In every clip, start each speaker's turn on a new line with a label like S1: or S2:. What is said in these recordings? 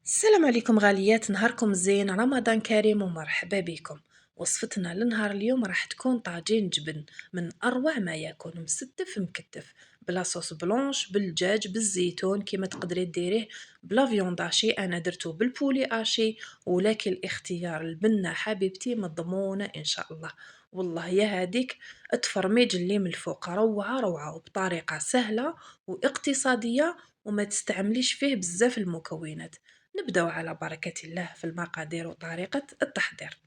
S1: السلام عليكم غاليات، نهاركم زين، رمضان كريم ومرحبا بكم. وصفتنا لنهار اليوم راح تكون طاجين جبن من أروع ما يكون، مستف مكتف بلا صوص بلونش، بالدجاج، بالزيتون كيما تقدري ديريه، بلا فيوند اشي، انا درتو بالبولي اشي، ولكن الاختيار البنة حبيبتي مضمونة ان شاء الله. والله يا هاديك تفرميج اللي من الفوق روعة روعة وبطريقة سهلة واقتصادية، وما تستعمليش فيه بزاف المكونات. نبداو على بركة الله في المقادير وطريقة التحضير.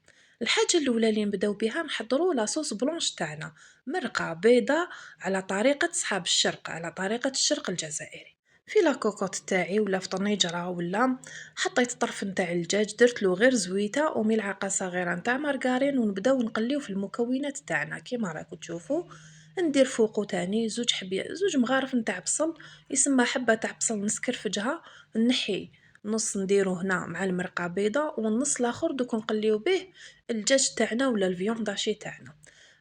S1: الحاجة الأولى اللي نبداو بها نحضروا لاصوص بلونش تاعنا، مرقة بيضة على طريقة صحاب الشرق، على طريقة الشرق الجزائري. في لاكوكوط تاعي ولا في طنيجرة ولا حطيت طرف نتاع الدجاج، درت له غير زويته وملعقة صغيرة نتاع مارغرين، ونبداو نقليو في المكونات تاعنا كيما راكم تشوفوا. ندير فوقو تاني زوج مغارف نتاع بصل، يسمى حبة تاع بصل نسكرفجها، نحي نص نديرو هنا مع المرقة بيضة، والنص الاخر دوك نقليو به الدجاج تاعنا ولا الفيونداشي تاعنا.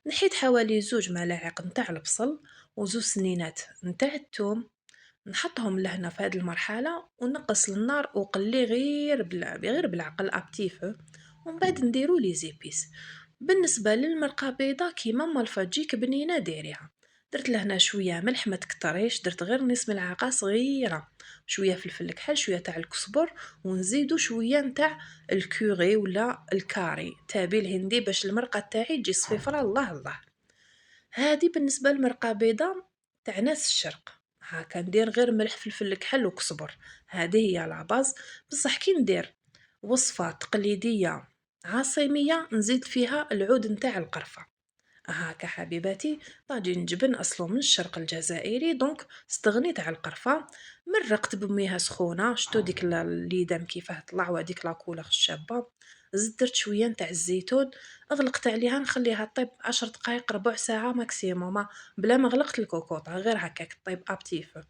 S1: نحيت حوالي زوج ملاعق نتاع البصل وزوج سنينات نتاع الثوم، نحطهم لهنا في هذه المرحلة ونقص النار وقليه غير بالعقل ابتيفو، ومن بعد نديرو لي زيبيس. بالنسبة للمرقة بيضة كيما ما الفاجيك بنينة ديريها، درت لهنا شوية ملح ما تكتريش، درت غير نص ملعقة صغيرة، شوية فلفل كحل، شوية تاع الكزبر، ونزيدو شوية نتاع الكوري ولا الكاري تابل هندي باش المرقة تاعي تجي صفيفرة الله الله. هادي بالنسبة لمرقة بيضة تاع ناس الشرق، هاكا ندير غير ملح فلفل كحل وكزبر، هذه هي لاباز. بصح كي ندير وصفة تقليدية عاصمية نزيد فيها العود نتاع القرفة. هاكا حبيباتي، طاجين جبن أصله من الشرق الجزائري، دونك استغنيت على القرفة. مرقت بميها سخونة، شتو ديك الليدام كيفاه طلع وهاديك لاكولر الشابة. زدت درت شوية نتاع الزيتون، أغلقت عليها نخليها طيب 10 دقايق ربع ساعة ماكسيموم، بلا ما غلقت الكوكوطة، غير هكاك طيب أبتيفو.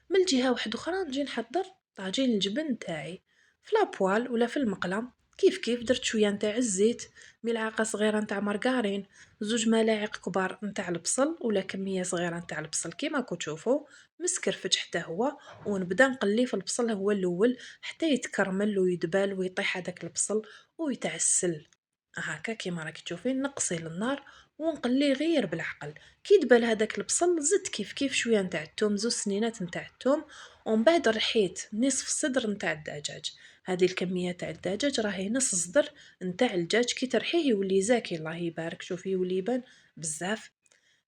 S1: من الجهة واحدة أخرى نجي نحضر طاجين الجبن نتاعي في لابوال ولا في المقلة. كيف درت شوية نتاع الزيت، ملعقة صغيرة نتاع مارغرين، زوج ملاعق كبار نتاع البصل ولا كمية صغيرة نتاع البصل كيما راكم تشوفوا، مسكرفج حتى هو، ونبدا نقليه في البصل هو الاول حتى يتكرمل ويدبل ويطيح هذاك البصل ويتعسل. هاكا كيما راكي تشوفين نقصي للنار ونقليه غير بالعقل. كي دبل هذاك البصل زدت كيف شويه نتاع الثوم، زوج سنينات نتاع الثوم، ومن بعد رحيت نصف صدر نتاع الدجاج. هذه الكميه تاع الدجاج راهي نص صدر نتاع الدجاج، كي ترحيه يولي زاكي الله يبارك، شوفي يولي يبان بزاف.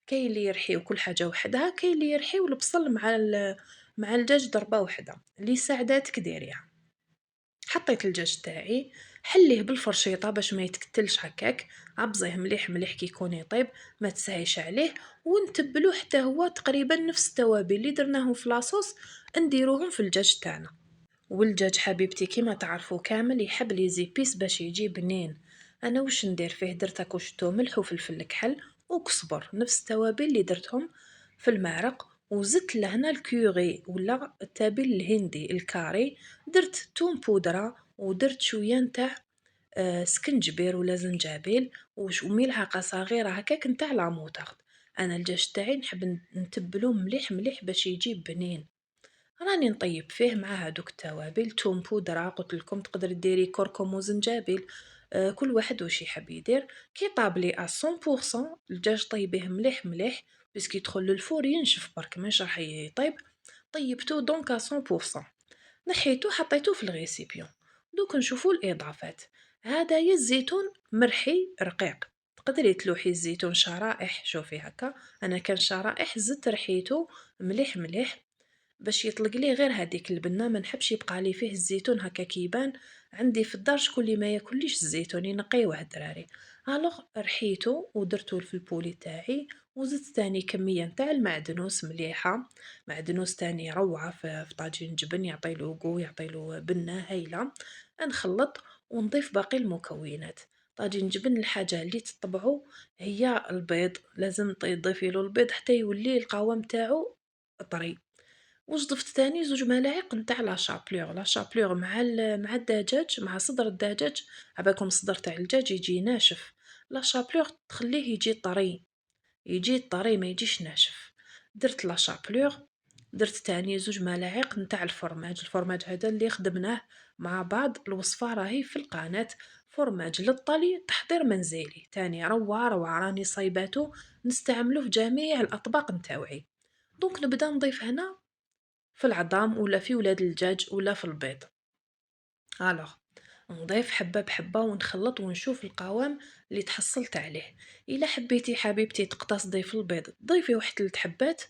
S1: كاين اللي يرحيو كل حاجه وحدها، كاين اللي يرحيو البصل مع الدجاج ضربه وحده اللي ساعداتك ديريها. حطيت الدجاج تاعي، حليه بالفرشيطه باش ما يتكتلش هكاك، عبزيه مليح مليح كي يكون يطيب، ما تسهيش عليه، ونتبلوه حتى هو تقريبا نفس التوابل اللي درناهم في لاصوص نديروهم في الدجاج تاعنا. والدجاج حبيبتي كيما تعرفوا كامل يحب لي زيبيس باش يجي بنين. انا واش ندير فيه، درت هاكو شتو ملح وفلفل كحل وكزبر، نفس التوابل اللي درتهم في المعرق، وزدت لهنا الكوري ولا التابل الهندي الكاري، درت توم بودرة ودرت شوية نتاع سكنجبير ولا زنجبيل، وملعقة صغيرة هكاك نتاع لاموطارد. انا الدجاج تاعي نحب نتبلوه مليح مليح باش يجي بنين. راني نطيب فيه مع هادوك التوابل، توم بودرة قلت لكم تقدري ديري كركم وزنجبيل، كل واحد واش يحب يدير. كي طابلي 100% الدجاج طيبيه مليح مليح، بس كي يدخل للفور ينشف برك ماش راح يطيب. طيبتو دونك 100%، نحيتو حطيتو في الغيسيبيون. دوك نشوفو الاضافات. هدايا الزيتون مرحي رقيق، تقدري تلوحي الزيتون شرائح، شوفي هكا انا كان شرائح، زدت رحيتو مليح مليح باش يطلق لي غير هذيك البنه، ما نحبش يبقى لي فيه الزيتون هكا كيبان. عندي في الدار شكون اللي ما ياكليش الزيتون ينقيوه الدراري. الوغ رحيتو ودرتو في البولي تاعي، وزدت تاني كميه نتاع المعدنوس مليحه، معدنوس تاني روعه في طاجين جبن، يعطيلو كو يعطيلو بنه هايله. نخلط ونضيف باقي المكونات. طاجين جبن الحاجه اللي تطبعوا هي البيض، لازم تضيفي له البيض حتى يولي القوام تاعو طري. واش ضفت تاني زوج ملاعق نتاع لا شابلور مع الدجاج، مع صدر الدجاج، عباكم صدر تاع الدجاج يجي ناشف، لا شابلور تخليه يجي طري، يجي طري ما يجيش ناشف. درت لا شابلور، درت تاني زوج ملاعق نتاع الفرماج هذا اللي خدمناه مع بعض. الوصفة راهي في القناة. فرماج للطلي تحضير منزلي تاني روعة روعة، راني صايباتو نستعملوه في جميع الأطباق نتاوعي. دونك نبدا نضيف هنا في العظام ولا في ولاد الدجاج ولا في البيض. الوغ نضيف حبة بحبة ونخلط ونشوف القوام اللي تحصلت عليه. الا حبيتي حبيبتي تقتصدي في البيض ضيفي واحد 3 حبات،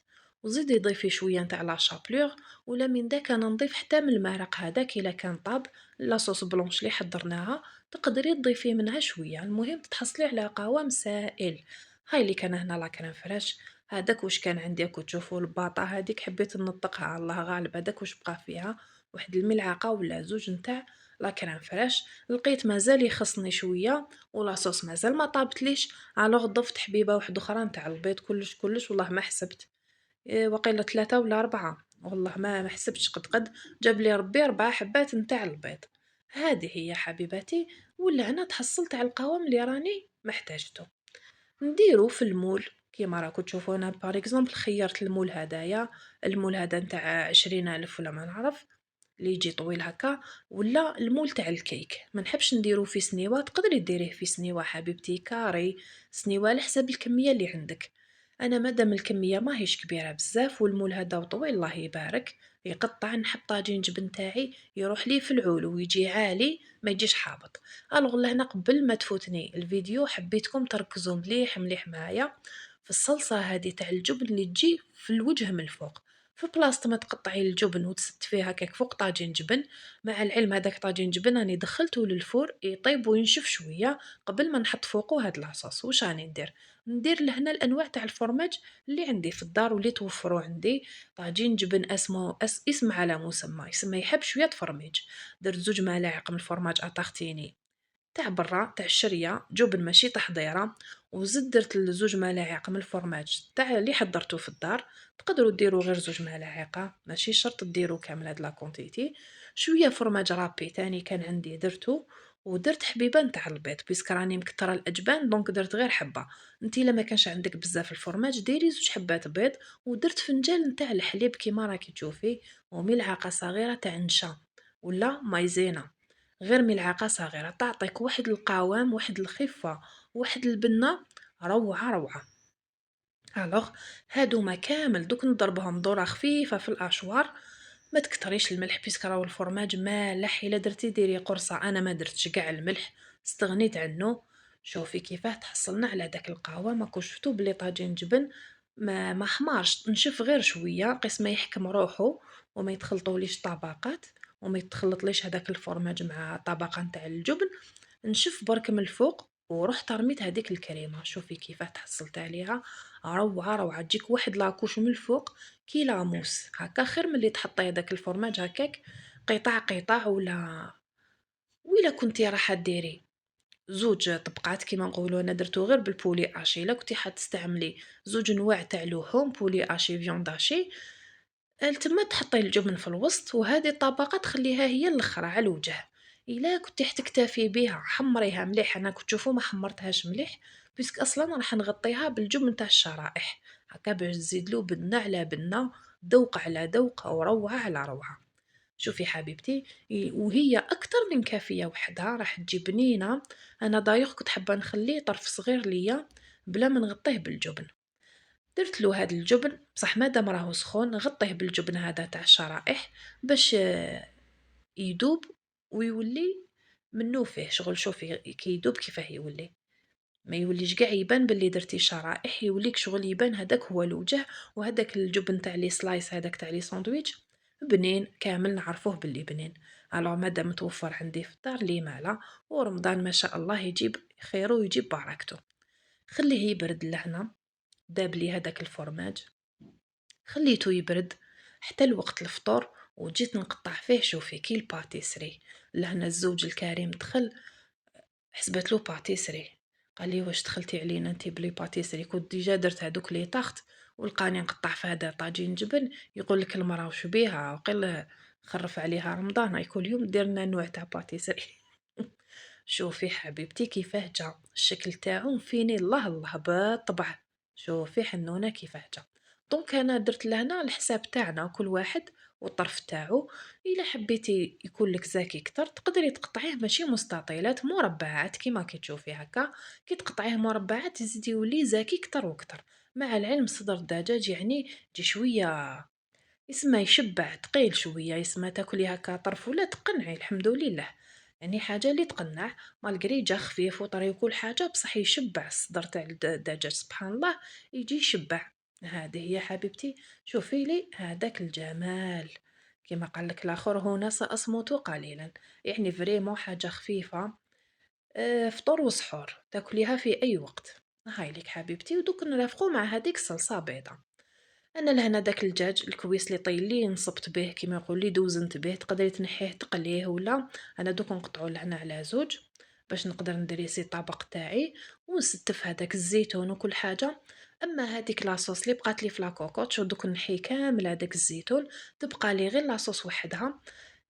S1: وزيدي ضيفي شويه نتاع لا شابلور، ولا من داك انا نضيف حتى من المرق هذاك الا كان طاب. لاصوص بلونش اللي حضرناها تقدري تضيفي منها شويه، المهم تحصلي على قوام سائل. هاي اللي كان هنا لا كريم فريش. هذاك واش كان عندي راكو تشوفوا الباطا هذيك حبيت نطقها الله غالب، هذاك واش بقى فيها واحد الملعقه ولا زوج نتاع لا كريم فريش. لقيت مازال يخصني شويه ولاصوص مازال ما طابتليش، الوغ ضفت حبيبه واحده اخرى نتاع البيض. كلش والله ما حسبت. وقيله 3 ولا 4، والله ما حسبتش قد جاب لي ربي 4 حبات نتاع البيض. هذه هي حبيباتي، ولا انا تحصلت على القوام اللي راني محتاجته. نديرو في المول كيما راكو تشوفوا. انا بار اكزومبل خيرت المول هدايا، المول هذا نتاع 20,000 ولا ما نعرف، اللي يجي طويل هكا. ولا المول تاع الكيك ما نحبش نديرو في سنيوه، تقدري ديريه في سنيوه حبيبتي كاري، سنيوه على حساب الكميه اللي عندك. انا مادام الكميه ماهيش كبيره بزاف والمول هذا طويل الله يبارك يقطع، نحب طاجين جبن تاعي يروح لي في العلو ويجي عالي ما يجيش حابط. الوغ لهنا قبل ما تفوتني الفيديو حبيتكم تركزوا مليح مليح معايا في الصلصه هذه تاع الجبن اللي تجي في الوجه من الفوق. في بلاصة ما تقطعي الجبن وتست فيه هكاك فوق طاجين جبن، مع العلم هذاك طاجين جبن راني دخلته للفور يطيب وينشف شويه قبل ما نحط فوقه هاد لاصوص. واش راني ندير لهنا الانواع تاع الفرماج اللي عندي في الدار واللي توفروا عندي. طاجين جبن اسم على مسمى، يسمى يحب شويه فرميج. درت 2 ملاعق من الفرماج اتاختيني تاع برا تاع الشريه جبن ماشي تحضيره، وزدت درت 2 ملاعق من الفرماج تاع اللي حضرته في الدار. تقدروا ديروا غير 2 ملاعق، ماشي شرط ديروا كامل هاد لا كونتيتي. شويه فرماج رابي تاني كان عندي درتو، ودرت حبيبه نتاع البيض بيسك راني مكتره الاجبان دونك درت غير حبه. انتي الا ما كانش عندك بزاف الفرماج ديري 2 حبات بيض. ودرت فنجان نتاع الحليب كيما راكي تشوفي، وملعقه صغيره تاع نشا ولا مايزينا، غير ملعقة صغيرة تعطيك واحد القوام واحد الخفة واحد البنة روعة روعة. الوغ هادوما كامل دوك نضربهم دورة خفيفة في الاشوار. ما تكتريش الملح بيسك راهو الفرماج مالح، الا درتي ديري قرصة، انا ما درتش كاع الملح استغنيت عنه. شوفي كيفاه تحصلنا على داك القوام. راكو شفتو بلي طاجين جبن ما حمارش نشف غير شويه قيس ما يحكم روحو، وما يتخلطوليش طبقات، وما يتخلطليش هذاك الفرماج مع طبقه نتاع الجبن. نشف برك من الفوق ورحت رميت هذيك الكريمه. شوفي كيفاه تحصلت عليها روعه روعه، تجيك واحد لاكوش من الفوق كي لاموس هكا، خير ملي تحطي هذاك الفرماج هكاك قطع قطع. ولا كنتي راح ديري 2 طبقات كيما نقولوا، انا درتو غير بالبولي اشي. الا كنتي حتستعملي 2 انواع تاع لحوم بولي اشي فيوند اشي، تما تحطي الجبن في الوسط وهذه الطبقه تخليها هي الاخرى على الوجه. الا كنتي حتكتفي بها حمريها مليح، انا كنت تشوفوا ما حمرتهاش مليح بيسك اصلا راح نغطيها بالجبن تاع الشرائح هكا باش تزيدلو بنه على بنه، ذوق على ذوق، وروعه على روعه. شوفي حبيبتي، وهي اكتر من كافيه وحدها راح تجي بنينه. انا دايوغ كنت حابه نخليه طرف صغير ليا بلا ما نغطيه بالجبن. درت له هذا الجبن بصح مادام راهو سخون نغطيه بالجبن هذا تاع الشرائح باش يذوب ويولي منو فيه شغل. شوفي كي يذوب كيفاه يولي، ما يوليش قاع يبان باللي درتي شرائح، يوليك شغل يبان هذاك هو الوجه. وهذاك الجبن تاع لي سلايس هذاك تاع لي ساندويتش بنين كامل نعرفوه باللي بنين. الو مادام متوفر عندي في الدار لي مالا، ورمضان ما شاء الله يجيب خيره ويجيب بركته. خليه يبرد لهنا. داب لي هذاك الفرماج خليته يبرد حتى الوقت الفطور، وجيت نقطع فيه. شوفي كي الباتيسري لهنا الزوج الكريم دخل حسبت له باتيسري، قال لي واش دخلتي علينا انت بلي باتيسري، كنت ديجا درت هذوك لي طاخت ولقاني نقطع في هذا طاجين جبن. يقول لك المراه وش بيها وقيل خرف عليها رمضان هاي كل يوم دير لنا نوع تاع باتيسري. شوفي حبيبتي كيفاه جا الشكل تاعو مفيني الله الله بالطبع. شوفي حنونه كيفاه جا. دونك انا درت لهنا الحساب تاعنا كل واحد والطرف تاعو إلا حبيتي يكون لك زاكي كتر تقدري تقطعيه ماشي مستطيلات، مربعات كيما كتشوفي هكا. كي تقطعيه مربعات يزيد يولي زاكي كتر وكتر. مع العلم صدر الدجاج يعني يجي شوية يسمى يشبع، تقيل شوية، يسمى تاكلي هكا طرف ولا تقنعي الحمد لله. يعني حاجة اللي تقنع، مالغري جا خفيف وطري وكل حاجة بصح يشبع الصدر تاع الدجاج سبحان الله، يجي يشبع. هذه هي حبيبتي، شوفي لي هذاك الجمال. كما قال لك الاخر هنا سأصمت قليلا، يعني فريمون حاجة خفيفة. فطور وسحور تاكليها في اي وقت. هاي لك حبيبتي، ودوك نرافقو مع هذيك الصلصة بيضة. أنا لهنا داك الدجاج الكويس اللي طيليه نصبت به كيما يقول لي دوزنت به، تقدري تنحيه تقليه ولا. أنا دوك نقطعو لهنا على زوج باش نقدر ندريسي الطبق تاعي ونستف هذاك الزيتون وكل حاجة. أما هذيك لاصوص اللي بقات لي في لاكوكوط دوك نحي كامل هذاك الزيتون، تبقى لي غير لاصوص وحدها.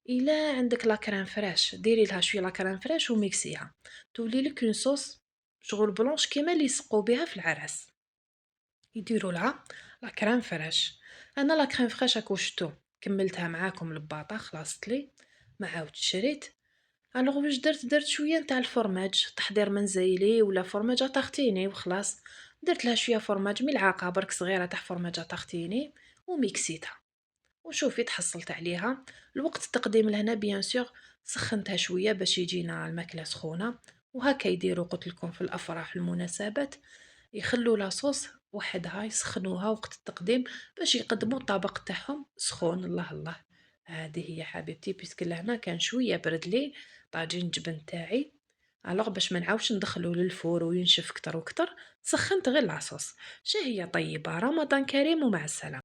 S1: إلا عندك لا كريم فريش ديري لها شويه لا كريم فريش وميكسيها، تولي لك اون صوص شغل بلونش كيما اللي يسقوا بها في العرس، يديروا لها لا كريم فريش. انا لا كريم فريش هاكو شتو كملتها معاكم الباطا خلصت لي، ما عاودت شريت. الوغ واش درت شويه نتاع الفرماج تحضير منزلي ولا فرماج طاختيني وخلاص. درت لها شويه فرماج ملعقه برك صغيره تاع فرماج طاختيني وميكسيتها. وشوفي تحصلت عليها. الوقت التقديم لهنا بيان سور سخنتها شويه باش يجينا الماكله سخونه. وهكا يديروا قلت لكم في الافراح والمناسبات، يخلوا لاصوص وحدها يسخنوها وقت التقديم باش يقدموا الطبق تاعهم سخون. الله الله. هذه هي حبيبتي، بيسك لهنا كان شويه برد لي طاجين الجبن تاعي. الوغ باش ما نعاودش ندخلو للفور وينشف كتر وكتر، سخنت غير لاصوص. شهيه طيبه، رمضان كريم ومع السلامه.